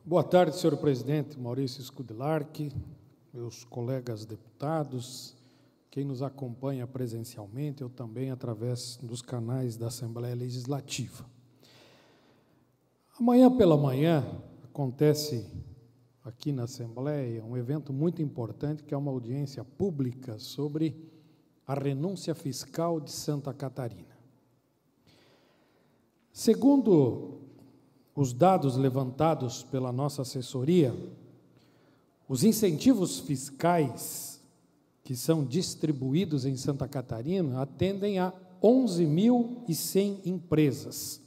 Boa tarde, senhor presidente Maurício Scudelarque, meus colegas deputados, quem nos acompanha presencialmente, eu também através dos canais da Assembleia Legislativa. Amanhã pela manhã acontece aqui na Assembleia um evento muito importante, que é uma audiência pública sobre a renúncia fiscal de Santa Catarina. Segundo os dados levantados pela nossa assessoria, os incentivos fiscais que são distribuídos em Santa Catarina atendem a 11.100 empresas.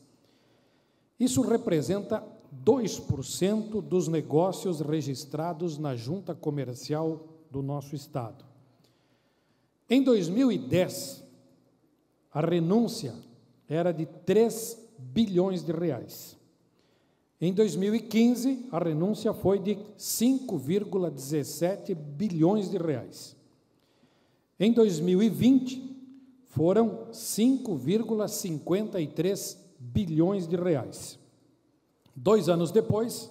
Isso representa 2% dos negócios registrados na Junta Comercial do nosso estado. Em 2010, a renúncia era de 3 bilhões de reais. Em 2015, a renúncia foi de 5,17 bilhões de reais. Em 2020, foram 5,53 bilhões de reais. 2 anos depois,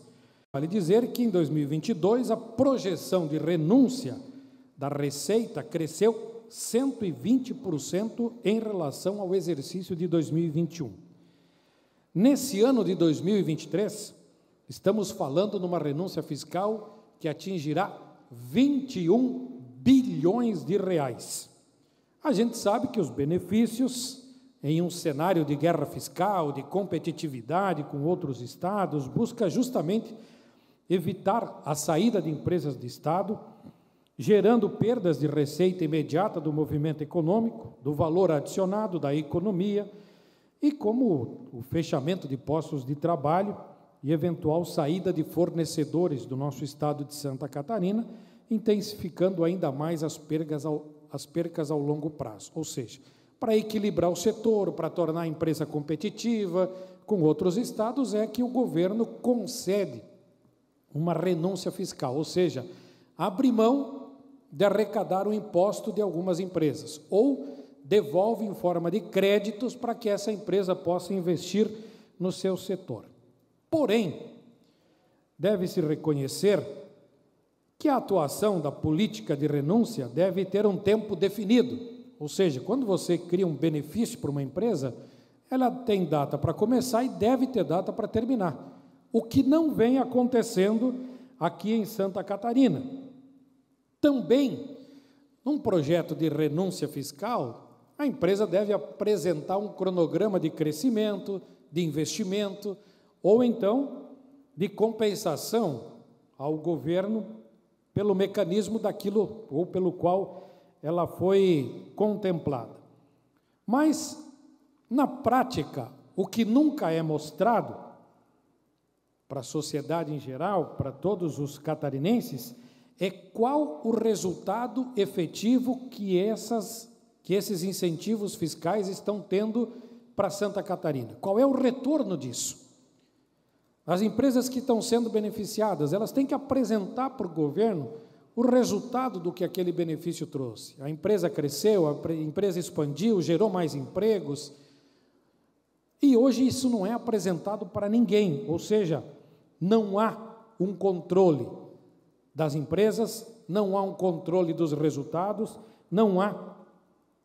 vale dizer que em 2022 a projeção de renúncia da receita cresceu 120% em relação ao exercício de 2021. Nesse ano de 2023, estamos falando numa renúncia fiscal que atingirá 21 bilhões de reais. A gente sabe que os benefícios, em um cenário de guerra fiscal, de competitividade com outros estados, busca justamente evitar a saída de empresas de estado, gerando perdas de receita imediata do movimento econômico, do valor adicionado da economia, e como o fechamento de postos de trabalho e eventual saída de fornecedores do nosso estado de Santa Catarina, intensificando ainda mais as percas ao longo prazo. Ou seja, para equilibrar o setor, para tornar a empresa competitiva com outros estados, é que o governo concede uma renúncia fiscal, ou seja, abre mão de arrecadar o imposto de algumas empresas, ou devolve em forma de créditos para que essa empresa possa investir no seu setor. Porém, deve-se reconhecer que a atuação da política de renúncia deve ter um tempo definido, ou seja, quando você cria um benefício para uma empresa, ela tem data para começar e deve ter data para terminar, o que não vem acontecendo aqui em Santa Catarina. Também, num projeto de renúncia fiscal, a empresa deve apresentar um cronograma de crescimento, de investimento, ou então de compensação ao governo pelo mecanismo daquilo ou pelo qual ela foi contemplada. Mas, na prática, o que nunca é mostrado para a sociedade em geral, para todos os catarinenses, é qual o resultado efetivo que esses incentivos fiscais estão tendo para Santa Catarina. Qual é o retorno disso? As empresas que estão sendo beneficiadas, elas têm que apresentar para o governo o resultado do que aquele benefício trouxe. A empresa cresceu, a empresa expandiu, gerou mais empregos, e hoje isso não é apresentado para ninguém, ou seja, não há um controle das empresas, não há um controle dos resultados, não há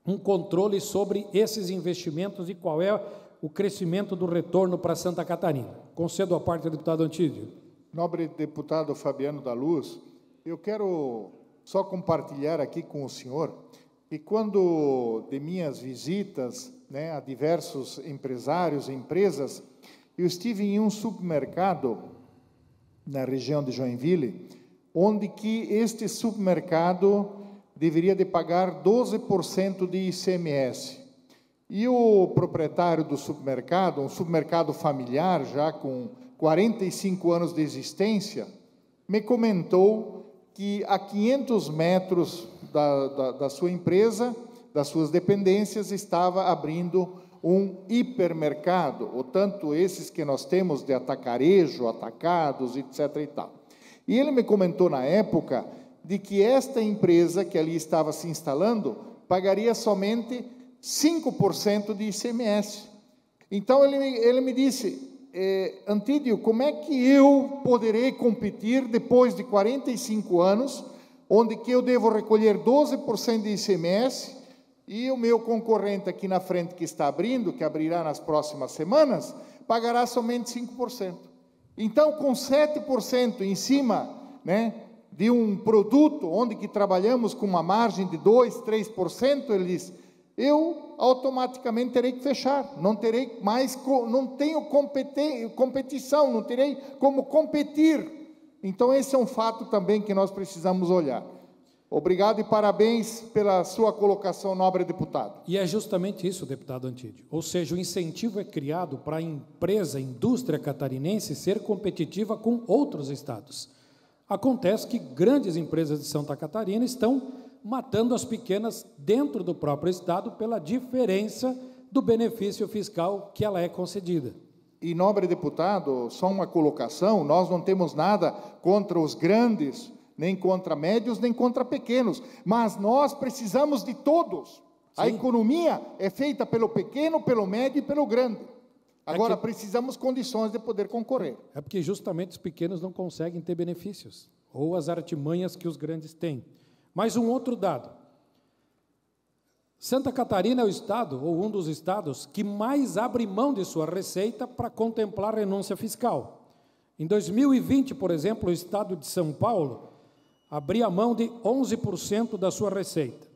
um controle sobre esses investimentos e qual é o crescimento do retorno para Santa Catarina. Concedo a parte do deputado Antídio. Nobre deputado Fabiano da Luz, eu quero só compartilhar aqui com o senhor que quando de minhas visitas, a diversos empresários e empresas, eu estive em um supermercado na região de Joinville, onde que este supermercado deveria de pagar 12% de ICMS. E o proprietário do supermercado, um supermercado familiar, já com 45 anos de existência, me comentou que a 500 metros da sua empresa, das suas dependências, estava abrindo um hipermercado, ou tanto esses que nós temos de atacarejo, atacados, etc. e tal. E ele me comentou na época de que esta empresa que ali estava se instalando pagaria somente 5% de ICMS. Então ele me disse, Antídio, como é que eu poderei competir depois de 45 anos, onde que eu devo recolher 12% de ICMS, e o meu concorrente aqui na frente que está abrindo, que abrirá nas próximas semanas, pagará somente 5%. Então, com 7% em cima, né, de um produto onde que trabalhamos com uma margem de 2%, 3%, ele diz, eu automaticamente terei que fechar, não terei mais, não tenho competição, não terei como competir. Então, esse é um fato também que nós precisamos olhar. Obrigado e parabéns pela sua colocação, nobre deputado. E é justamente isso, deputado Antídio. Ou seja, o incentivo é criado para a empresa, a indústria catarinense ser competitiva com outros estados. Acontece que grandes empresas de Santa Catarina estão matando as pequenas dentro do próprio estado pela diferença do benefício fiscal que ela é concedida. E, nobre deputado, só uma colocação, nós não temos nada contra os grandes, nem contra médios, nem contra pequenos, mas nós precisamos de todos. Sim. A economia é feita pelo pequeno, pelo médio e pelo grande. Agora, precisamos condições de poder concorrer. É porque justamente os pequenos não conseguem ter benefícios, ou as artimanhas que os grandes têm. Mais um outro dado. Santa Catarina é o estado, ou um dos estados, que mais abre mão de sua receita para contemplar renúncia fiscal. Em 2020, por exemplo, o estado de São Paulo abria mão de 11% da sua receita.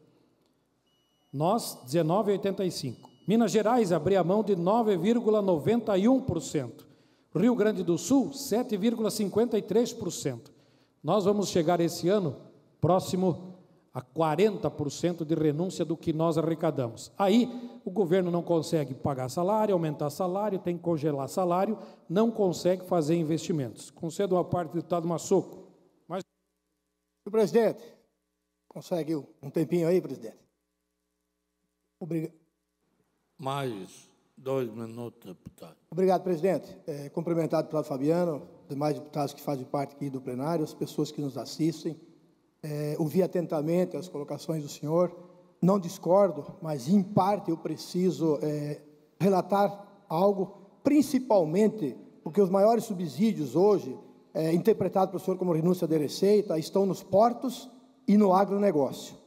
Nós, 19,85%. Minas Gerais abria mão de 9,91%. Rio Grande do Sul, 7,53%. Nós vamos chegar esse ano próximo a 40% de renúncia do que nós arrecadamos. Aí, o governo não consegue pagar salário, aumentar salário, tem que congelar salário, não consegue fazer investimentos. Concedo a parte do deputado Massoco. Senhor presidente, consegue um tempinho aí, presidente? Obrigado. Mais 2 minutos, deputado. Obrigado, presidente. Cumprimentado o deputado Fabiano, demais deputados que fazem parte aqui do plenário, as pessoas que nos assistem. Ouvi atentamente as colocações do senhor. Não discordo, mas em parte eu preciso relatar algo, principalmente porque os maiores subsídios hoje, interpretados pelo senhor como renúncia de receita, estão nos portos e no agronegócio.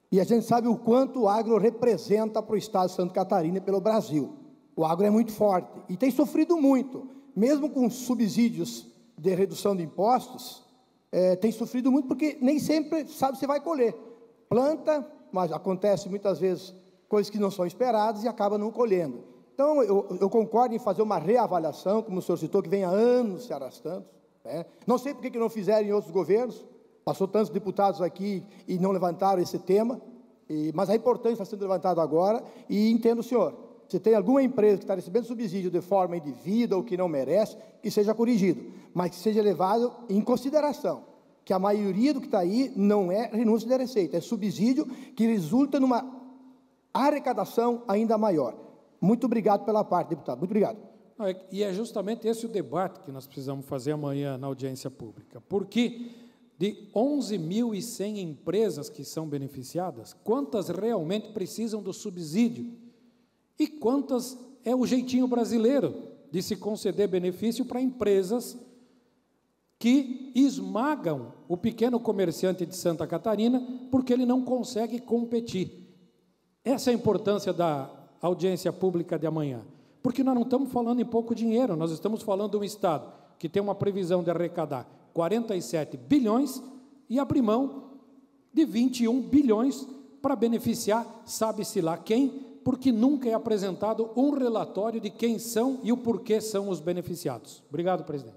E a gente sabe o quanto o agro representa para o estado de Santa Catarina e pelo Brasil. O agro é muito forte e tem sofrido muito, mesmo com subsídios de redução de impostos, tem sofrido muito porque nem sempre sabe se vai colher. Planta, mas acontece muitas vezes coisas que não são esperadas e acaba não colhendo. Então, eu concordo em fazer uma reavaliação, como o senhor citou, que vem há anos se arrastando. Não sei por que não fizeram em outros governos, passou tantos deputados aqui e não levantaram esse tema, mas é importante estar sendo levantado agora, e entendo, senhor, se tem alguma empresa que está recebendo subsídio de forma indevida ou que não merece, que seja corrigido, mas que seja levado em consideração, que a maioria do que está aí não é renúncia de receita, é subsídio que resulta numa arrecadação ainda maior. Muito obrigado pela parte, deputado, muito obrigado. E é justamente esse o debate que nós precisamos fazer amanhã na audiência pública, porque de 11.100 empresas que são beneficiadas, quantas realmente precisam do subsídio? E quantas é o jeitinho brasileiro de se conceder benefício para empresas que esmagam o pequeno comerciante de Santa Catarina porque ele não consegue competir? Essa é a importância da audiência pública de amanhã. Porque nós não estamos falando em pouco dinheiro, nós estamos falando de um estado que tem uma previsão de arrecadar 47 bilhões e abrir mão de 21 bilhões para beneficiar, sabe-se lá quem, porque nunca é apresentado um relatório de quem são e o porquê são os beneficiados. Obrigado, presidente.